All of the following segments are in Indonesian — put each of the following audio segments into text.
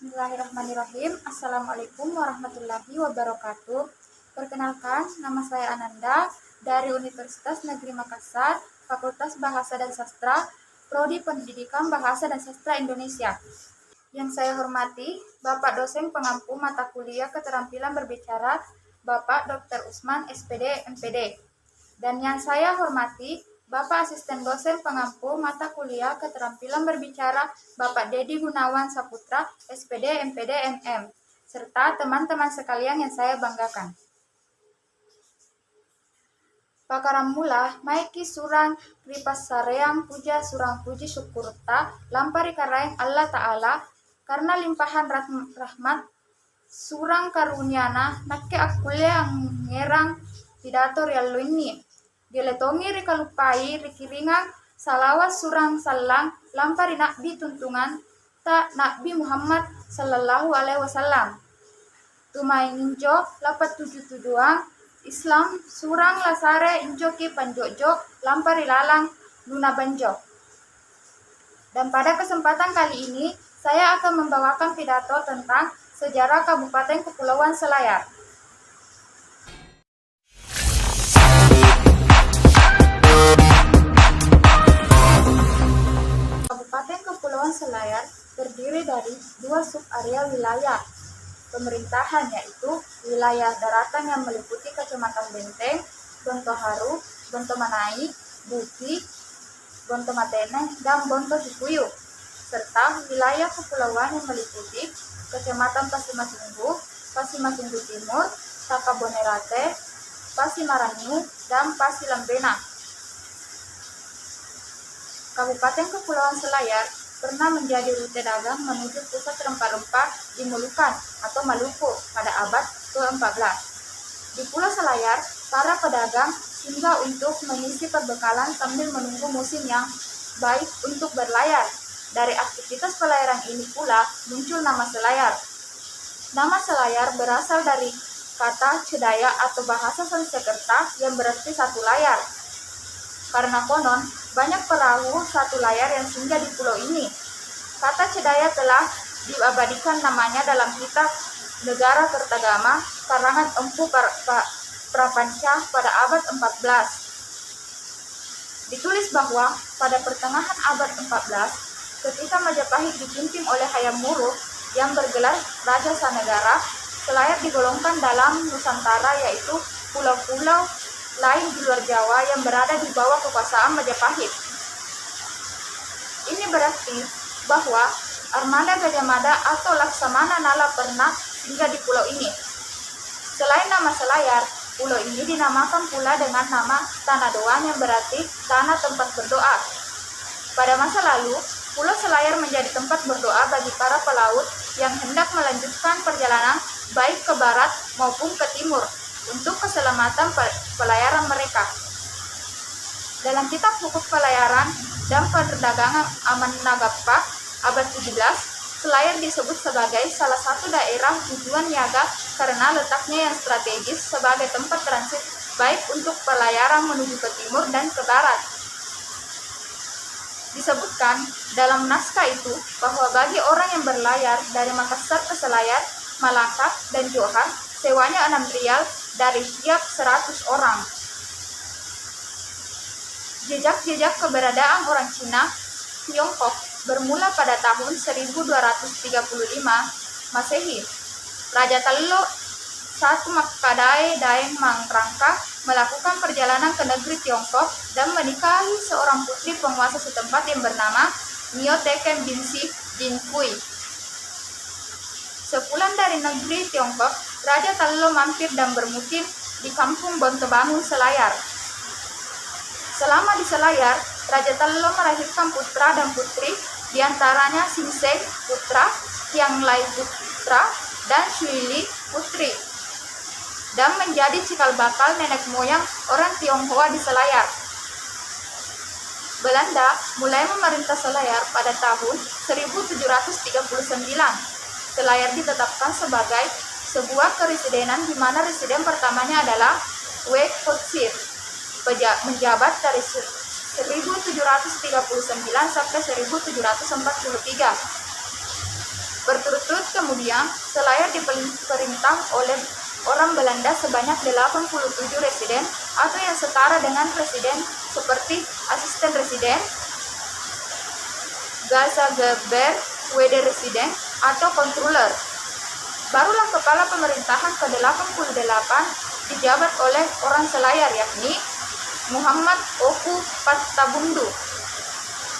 Bismillahirrahmanirrahim. Assalamualaikum warahmatullahi wabarakatuh. Perkenalkan, nama saya Ananda dari Universitas Negeri Makassar, Fakultas Bahasa dan Sastra, Prodi Pendidikan Bahasa dan Sastra Indonesia. Yang saya hormati, Bapak Dosen Pengampu Mata Kuliah Keterampilan Berbicara, Bapak Dr. Usman, SPD, MPD. Dan yang saya hormati, Bapak Asisten Dosen Pengampu Mata Kuliah Keterampilan Berbicara, Bapak Dedi Gunawan Saputra, SPD, MPD, MM, serta teman-teman sekalian yang saya banggakan. Pakaramula, maiki surang kripas sareang puja surang puji syukurta, lampari karaeng Allah Ta'ala, karena limpahan rahmat, surang karuniana, nakke akulia ngerang pidato riallo ini. Geletongi rikalupai rikiringang salawas surang salang lampari Nabi tuntungan ta Nabi Muhammad sallallahu alaihi wasallam. Tumai injo lapat tujuang Islam surang lasare injo ki panjojo lampari lalang luna banjo. Dan pada kesempatan kali ini saya akan membawakan pidato tentang sejarah Kabupaten Kepulauan Selayar. Kabupaten Kepulauan Selayar terdiri dari dua sub-area wilayah pemerintahan, yaitu wilayah daratan yang meliputi Kecamatan Benteng, Bontoharu, Bontomanai, Buki, Bontomatene, dan Bonto Hikuyu, serta wilayah kepulauan yang meliputi Kecamatan Pasimasunggu, Pasimasunggu Timur, Takabonerate, Pasimaranyu, dan Pasilambena. Kabupaten Kepulauan Selayar pernah menjadi rute dagang menuju pusat rempah-rempah di Mulukan atau Maluku pada abad ke-14. Di Pulau Selayar, para pedagang singgah untuk mengisi perbekalan sambil menunggu musim yang baik untuk berlayar. Dari aktivitas pelayaran ini pula muncul nama Selayar. Nama Selayar berasal dari kata Cedaya atau bahasa Sanskerta yang berarti satu layar. Karena konon banyak perahu satu layar yang singgah di pulau ini. Kata Cedaya telah diabadikan namanya dalam kitab Negara Kertagama karangan Empu Prapanca pada abad 14. Ditulis bahwa pada pertengahan abad 14, ketika Majapahit dipimpin oleh Hayam Wuruk yang bergelar Raja Sanegara, Selayar digolongkan dalam Nusantara, yaitu pulau-pulau lain di luar Jawa yang berada di bawah kekuasaan Majapahit. Ini berarti bahwa armada Gajah Mada atau Laksamana Nala pernah singgah di pulau ini. Selain nama Selayar, pulau ini dinamakan pula dengan nama Tanah Doan yang berarti tanah tempat berdoa. Pada masa lalu, Pulau Selayar menjadi tempat berdoa bagi para pelaut yang hendak melanjutkan perjalanan baik ke barat maupun ke timur untuk keselamatan pelayaran mereka. Dalam kitab Hukum Pelayaran dan Perdagangan Aman Nagappa abad 17, Selayar disebut sebagai salah satu daerah tujuan niaga karena letaknya yang strategis sebagai tempat transit baik untuk pelayaran menuju ke timur dan ke barat. Disebutkan dalam naskah itu bahwa bagi orang yang berlayar dari Makassar ke Selayar, Malaka, dan Johar, sewanya 6 rial dari tiap 100 orang. Jejak-jejak keberadaan orang Cina, Tiongkok bermula pada tahun 1235 Masehi. Raja Tallo I Makadai Daeng Mangrangka melakukan perjalanan ke negeri Tiongkok dan menikahi seorang putri penguasa setempat yang bernama Nio Teken binti Jinkui. Sepulang dari negeri Tiongkok, Raja Tallo mampir dan bermukim di kampung Bontobangun Selayar. Selama di Selayar, Raja Tallo melahirkan putra dan putri, diantaranya Singseng putra, Tiang Lai putra, dan Shuili putri, dan menjadi cikal bakal nenek moyang orang Tionghoa di Selayar. Belanda mulai memerintah Selayar pada tahun 1739. Selayar ditetapkan sebagai sebuah keresidenan di mana residen pertamanya adalah Wei Kotsir, menjabat dari 1739 sampai 1743. Berturut-turut kemudian selayar diperintah oleh orang Belanda sebanyak 87 residen atau yang setara dengan residen seperti asisten residen, Gazageber, WD residen, atau controller. Barulah kepala pemerintahan ke-88 dijabat oleh orang selayar yakni Muhammad Oku Pattabundu.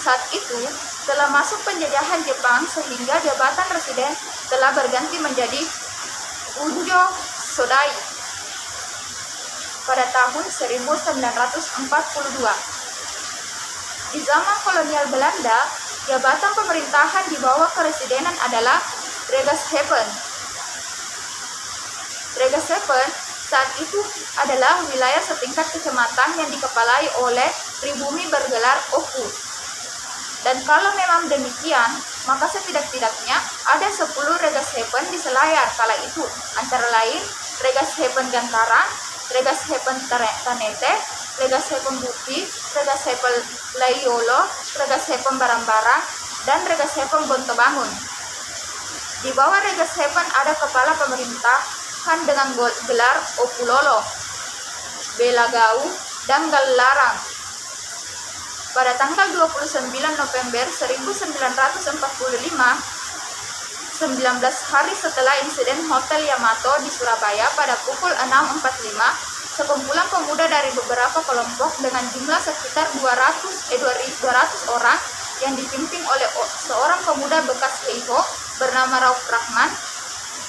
Saat itu telah masuk penjajahan Jepang sehingga jabatan residen telah berganti menjadi Unjo Sodai pada tahun 1942. Di zaman kolonial Belanda, jabatan pemerintahan di bawah keresidenan adalah Regershaven. Regershaven saat itu adalah wilayah setingkat kecamatan yang dikepalai oleh pribumi bergelar Oku. Dan kalau memang demikian, maka setidak-tidaknya ada 10 Regershaven di selayar kala itu, antara lain Regershaven Gantaran, Regershaven Tanete, Regershaven Buki, Regershaven Laiolo, Regershaven Barang-Barang, dan Regershaven Bontobangun. Di bawah Regershaven ada kepala pemerintahan dengan gelar Opulolo, Belagau, dan Galarang. Pada tanggal 29 November 1945, 19 hari setelah insiden Hotel Yamato di Surabaya pada pukul 6.45, sekumpulan pemuda dari beberapa kelompok dengan jumlah sekitar 200 orang yang dipimpin oleh seorang pemuda bekas Heiho bernama Rauf Rahman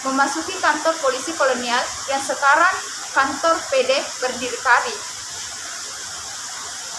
memasuki kantor polisi kolonial yang sekarang kantor PD Berdikari.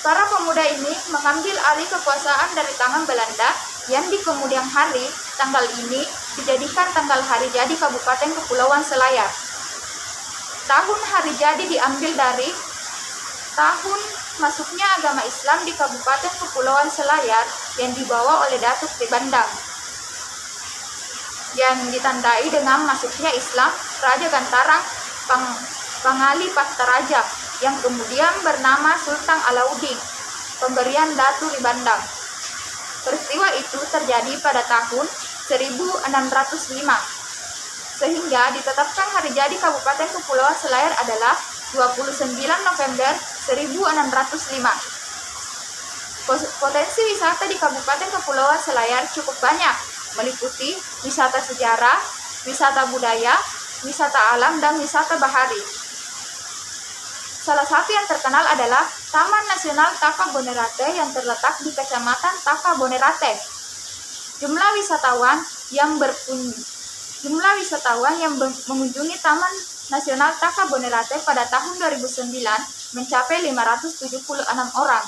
Para pemuda ini mengambil alih kekuasaan dari tangan Belanda yang di kemudian hari, tanggal ini dijadikan tanggal hari jadi Kabupaten Kepulauan Selayar. Tahun hari jadi diambil dari tahun masuknya agama Islam di Kabupaten Kepulauan Selayar yang dibawa oleh Datuk Tribandang, yang ditandai dengan masuknya Islam Raja Gantarang Pangali Paktaraja yang kemudian bernama Sultan Alauddin, pemberian Datu Tribandang. Peristiwa itu terjadi pada tahun 1605, sehingga ditetapkan hari jadi Kabupaten Kepulauan Selayar adalah 29 November 1605. Potensi wisata di Kabupaten Kepulauan Selayar cukup banyak, meliputi wisata sejarah, wisata budaya, wisata alam, dan wisata bahari. Salah satu yang terkenal adalah Taman Nasional Taka Bonerate yang terletak di Kecamatan Taka Bonerate. Jumlah wisatawan yang mengunjungi Taman Nasional Taka Bonerate pada tahun 2009 mencapai 576 orang.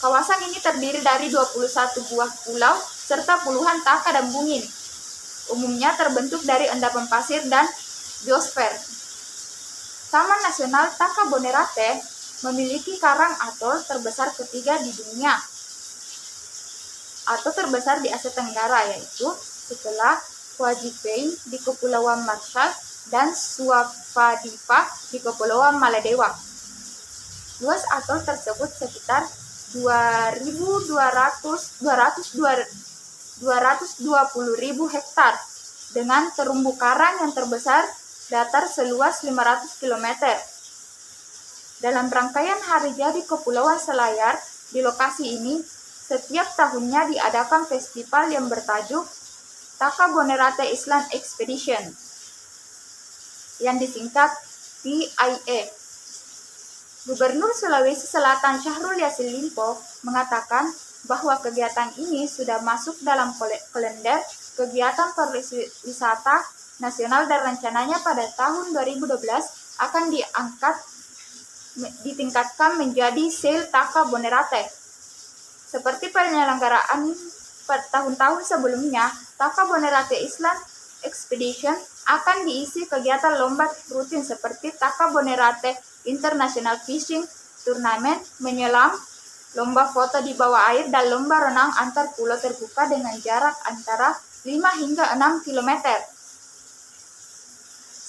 Kawasan ini terdiri dari 21 buah pulau serta puluhan taka dan bungin. Umumnya terbentuk dari endapan pasir dan biosfer. Taman Nasional Taka Bonerate memiliki karang atol terbesar ketiga di dunia atau terbesar di Asia Tenggara, yaitu setelah Kwajipei di Kepulauan Marshall dan Suavadipa di Kepulauan Maladewa. Luas atol tersebut sekitar 220.000 hektar dengan terumbu karang yang terbesar datar seluas 500 km. Dalam rangkaian hari jadi Kepulauan Selayar, di lokasi ini setiap tahunnya diadakan festival yang bertajuk Taka Bonerate Island Expedition yang disingkat TIE. Gubernur Sulawesi Selatan Syahrul Yassin Limpo mengatakan bahwa kegiatan ini sudah masuk dalam kalender kegiatan pariwisata nasional dan rencananya pada tahun 2012 akan ditingkatkan menjadi Sail Taka Bonerate. Seperti penyelenggaraan tahun-tahun sebelumnya, Taka Bonerate Island Expedition akan diisi kegiatan lomba rutin seperti Taka Bonerate International Fishing Tournament, menyelam, lomba foto di bawah air, dan lomba renang antar pulau terbuka dengan jarak antara 5 hingga 6 km.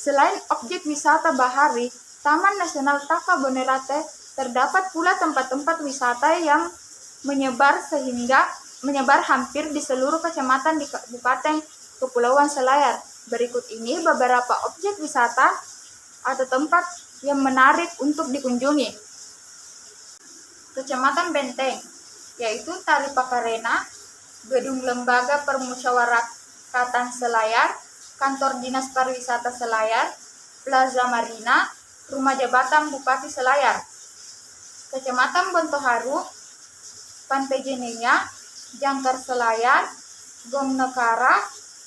Selain objek wisata bahari, Taman Nasional Taka Bonerate terdapat pula tempat-tempat wisata yang menyebar hampir di seluruh kecamatan di Kabupaten Kepulauan Selayar. Berikut ini beberapa objek wisata atau tempat yang menarik untuk dikunjungi. Kecamatan Benteng, yaitu Tari Pakarena, Gedung Lembaga Permusyawaratan Selayar, Kantor Dinas Pariwisata Selayar, Plaza Marina, Rumah Jabatan Bupati Selayar. Kecamatan Bontoharu, Pantai Jenenya, Jangkar Selayar, Gong Nekara,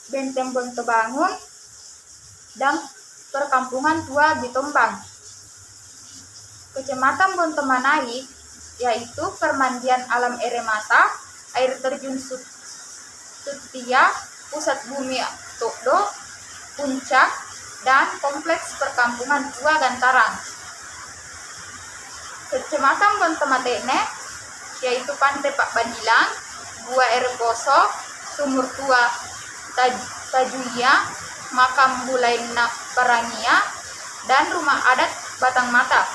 Benteng Bontobangun, dan Perkampungan Tua Bitombang. Kecamatan Bontomanai, yaitu Permandian Alam Eremata, Air Terjun Sutia, Pusat Bumi Tokdo, Puncak, dan Kompleks Perkampungan Tua Gantarang. Kecamatan Bontomatene, yaitu Pantai Pak Bandilang, Gua Air Poso, Sumur Tua Tajuya, Makam Bulaina Parangia, dan Rumah Adat Batang Mata.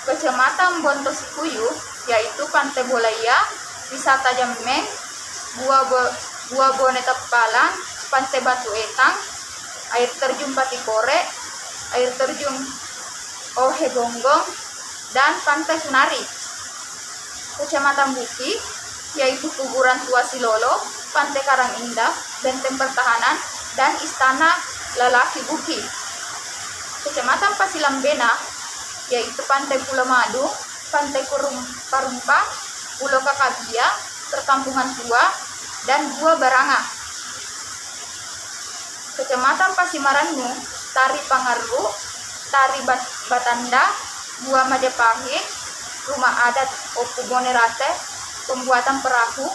Kecamatan Bontosikuyu, yaitu Pantai Bolaya, Wisata Jameng, Gua Boneta Palang, Pantai Batu Etang, Air Terjun Patikore, Air Terjun Ohe Gonggong, dan Pantai Sunari. Kecamatan Buki, yaitu Kuburan Tua Silolo, Pantai Karang Indah, Benteng Pertahanan, dan Istana Lelaki Buki. Kecamatan Pasilambena, yaitu Pantai Pulau Madu, Pantai Parumpa, Pulau Kakabia, Perkampungan Tua, dan Gua Baranga. Kecamatan Pasimarannu, Tari Pangaru, Tari Batanda, Gua Majapahit, Rumah Adat Opu Bonerate, Pembuatan Perahu,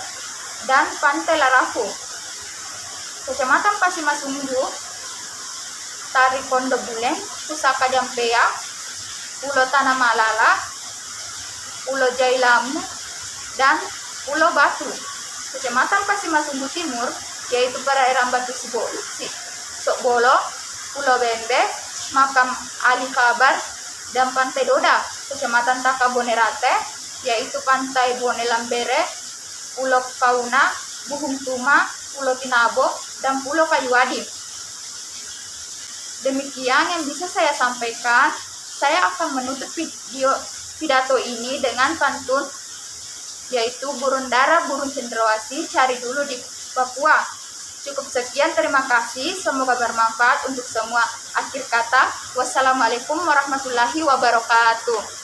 dan Pantai Larahu. Kecamatan Pasimasunggu, Tari Pondok Buleng, Pusaka Jampea, Pulau Tanah Malala, Pulau Jailamu, dan Pulau Batu. Kecamatan Pasimasunggu Timur, yaitu perairan Batu Sokbolo, Pulau Bembe, Makam Ali Kabar, dan Pantai Doda. Kecamatan Takabonerate, yaitu Pantai Bone Lambere, Pulau Kauna, Buhung Tuma, Pulau Tinabo, dan Pulau Kayuadi. Demikian yang bisa saya sampaikan. Saya akan menutup pidato ini dengan pantun, yaitu burung dara burung cendrawasih cari dulu di Papua. Cukup sekian, terima kasih, semoga bermanfaat untuk semua. Akhir kata, wassalamualaikum warahmatullahi wabarakatuh.